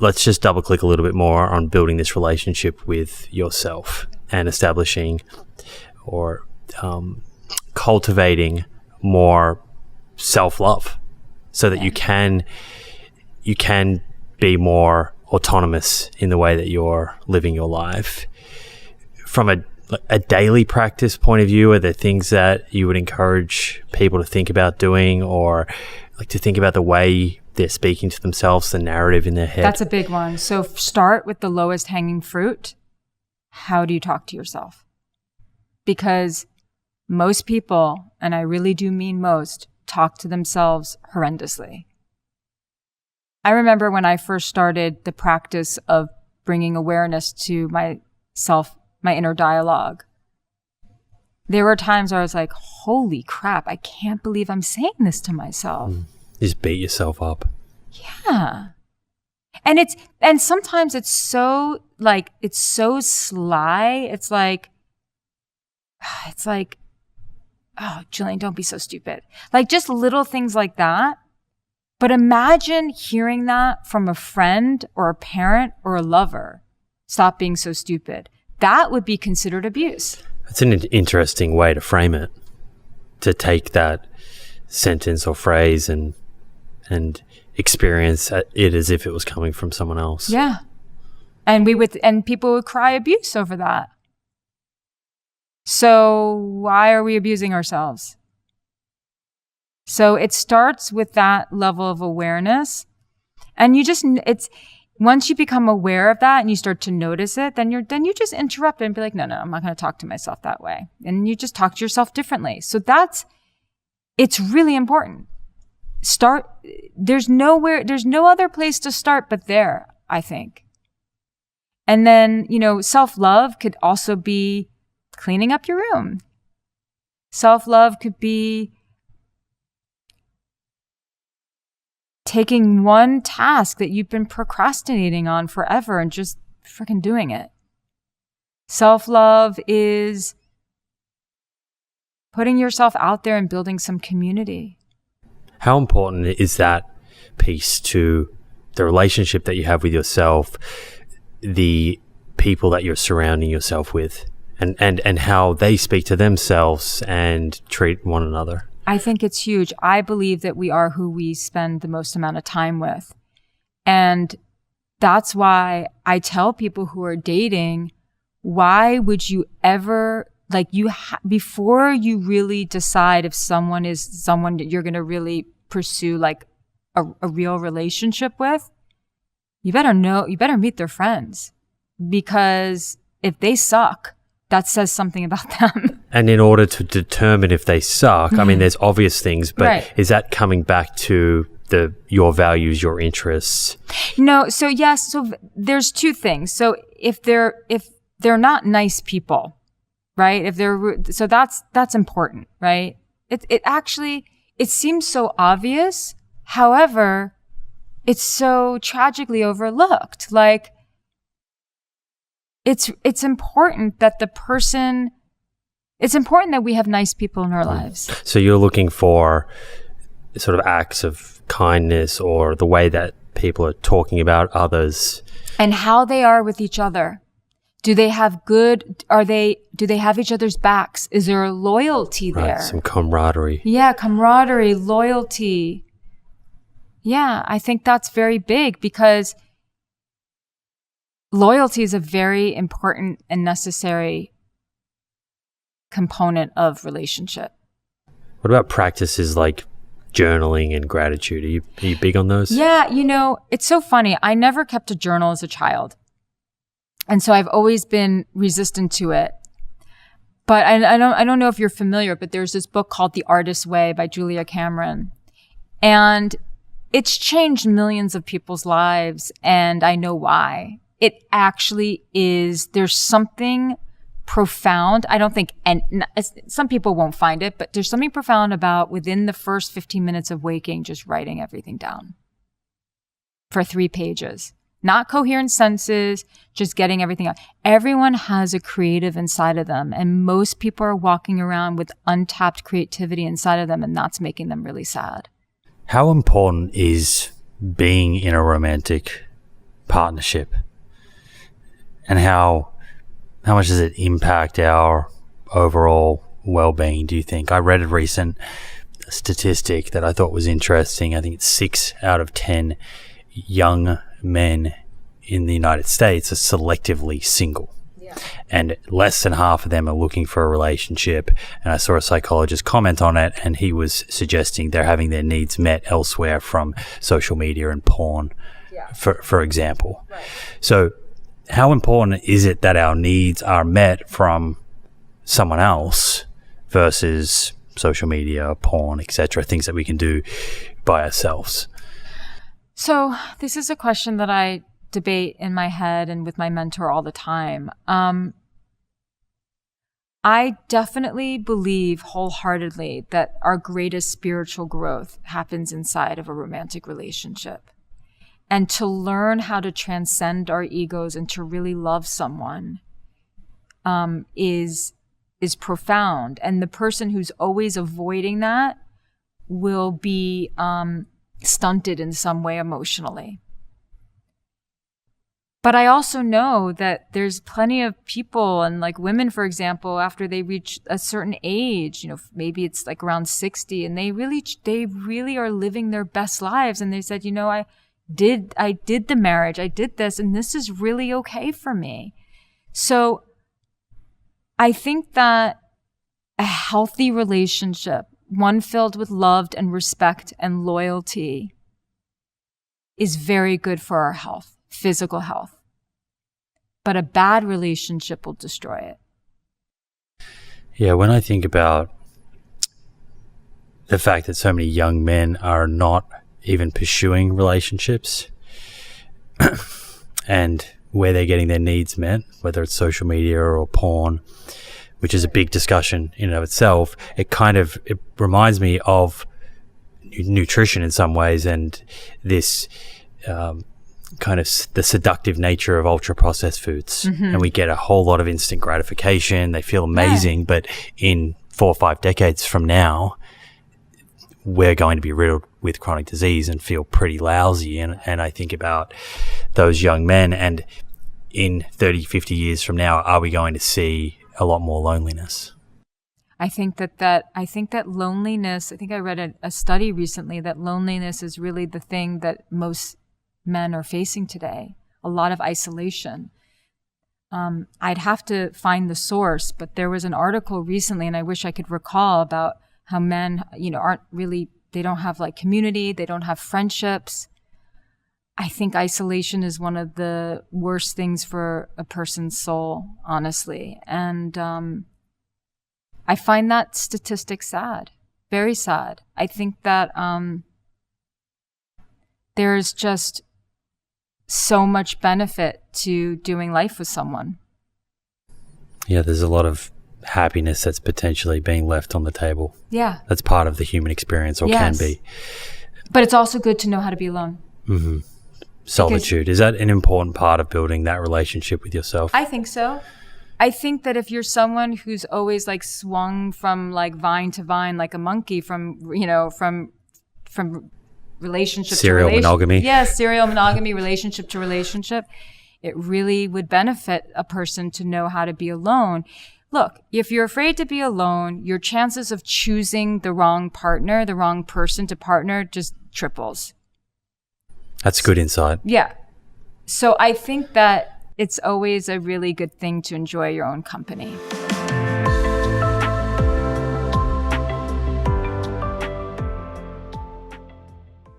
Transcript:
let's just double click a little bit more on building this relationship with yourself and establishing or cultivating more self-love so that you can be more autonomous in the way that you're living your life. From a daily practice point of view, are there things that you would encourage people to think about doing, or like to think about the way they're speaking to themselves, the narrative in their head? That's a big one. So start with the lowest hanging fruit. How do you talk to yourself? Because most people, and I really do mean most, talk to themselves horrendously. I remember when I first started the practice of bringing awareness to myself, my inner dialogue, there were times where I was like, holy crap, I can't believe I'm saying this to myself. Just beat yourself up. Yeah. And sometimes it's so sly. It's like, oh, Jillian, don't be so stupid. Like just little things like that. But imagine hearing that from a friend or a parent or a lover. Stop being so stupid. That would be considered abuse. That's an interesting way to frame it. To take that sentence or phrase and experience it as if it was coming from someone else. Yeah. And people would cry abuse over that. So why are we abusing ourselves? So it starts with that level of awareness. And once you become aware of that and you start to notice it, then you just interrupt and be like, no, I'm not going to talk to myself that way. And you just talk to yourself differently. So it's really important. There's no other place to start but there, I think. And then, self-love could also be cleaning up your room. Self-love could be taking one task that you've been procrastinating on forever and just freaking doing it. Self-love is putting yourself out there and building some community. How important is that piece to the relationship that you have with yourself, the people that you're surrounding yourself with, and how they speak to themselves and treat one another? I think it's huge. I believe that we are who we spend the most amount of time with. And that's why I tell people who are dating, why would you ever, before you really decide if someone is someone that you're going to really pursue like a real relationship with, you better meet their friends. Because if they suck, that says something about them. And in order to determine if they suck, I mean, there's obvious things, but right. Is that coming back to your values, your interests? No. So yes. So there's two things. So if they're not nice people, right? So that's important, right? It seems so obvious. However, it's so tragically overlooked. Like, it's important that it's important that we have nice people in our lives. So you're looking for sort of acts of kindness or the way that people are talking about others. And how they are with each other. Do they have do they have each other's backs? Is there a loyalty there? Right, some camaraderie. Yeah, camaraderie, loyalty. Yeah, I think that's very big because loyalty is a very important and necessary component of relationship. What about practices like journaling and gratitude? Are you big on those? Yeah, it's so funny. I never kept a journal as a child. And so I've always been resistant to it. But I don't know if you're familiar, but there's this book called The Artist's Way by Julia Cameron. And it's changed millions of people's lives, and I know why. It actually is, there's something profound. I don't think, and some people won't find it, but there's something profound about within the first 15 minutes of waking, just writing everything down for 3 pages. Not coherent sentences, just getting everything out. Everyone has a creative inside of them, and most people are walking around with untapped creativity inside of them, and that's making them really sad. How important is being in a romantic partnership, and how much does it impact our overall well-being, do you think? I read a recent statistic that I thought was interesting. I think it's 6 out of 10 young men in the United States are selectively single. Yeah. And less than half of them are looking for a relationship. And I saw a psychologist comment on it, and he was suggesting they're having their needs met elsewhere from social media and porn, for example. Right. So how important is it that our needs are met from someone else versus social media, porn, etc., things that we can do by ourselves? So this is a question that I debate in my head and with my mentor all the time. I definitely believe wholeheartedly that our greatest spiritual growth happens inside of a romantic relationship. And to learn how to transcend our egos and to really love someone is profound. And the person who's always avoiding that will be stunted in some way emotionally. But I also know that there's plenty of people, and like women, for example, after they reach a certain age, maybe it's like around 60, and they really are living their best lives. And they said, I did the marriage, I did this, and this is really okay for me. So I think that a healthy relationship, one filled with love and respect and loyalty, is very good for our health, physical health. But a bad relationship will destroy it. Yeah, when I think about the fact that so many young men are not even pursuing relationships and where they're getting their needs met, whether it's social media or porn, which is a big discussion in and of itself, it reminds me of nutrition in some ways, and this kind of the seductive nature of ultra-processed foods. Mm-hmm. And we get a whole lot of instant gratification. They feel amazing, but in 4 or 5 decades from now, we're going to be riddled with chronic disease and feel pretty lousy. And I think about those young men, and in 30, 50 years from now, are we going to see a lot more loneliness? I think that loneliness, I think I read a study recently that loneliness is really the thing that most men are facing today. A lot of isolation. I'd have to find the source, but there was an article recently, and I wish I could recall, about how men, they don't have like community, they don't have friendships. I think isolation is one of the worst things for a person's soul, honestly. And I find that statistic sad, very sad. I think that there's just so much benefit to doing life with someone. Yeah, there's a lot of happiness that's potentially being left on the table. Yeah. That's part of the human experience, or can be. But it's also good to know how to be alone. Mm-hmm. Solitude. Is that an important part of building that relationship with yourself? I think so. I think that if you're someone who's always like swung from like vine to vine, like a monkey, from relationship serial to relationship. Monogamy. Yes, serial monogamy, relationship to relationship. It really would benefit a person to know how to be alone. Look, if you're afraid to be alone, your chances of choosing the wrong partner, the wrong person to partner, just triples. That's good insight. Yeah. So I think that it's always a really good thing to enjoy your own company.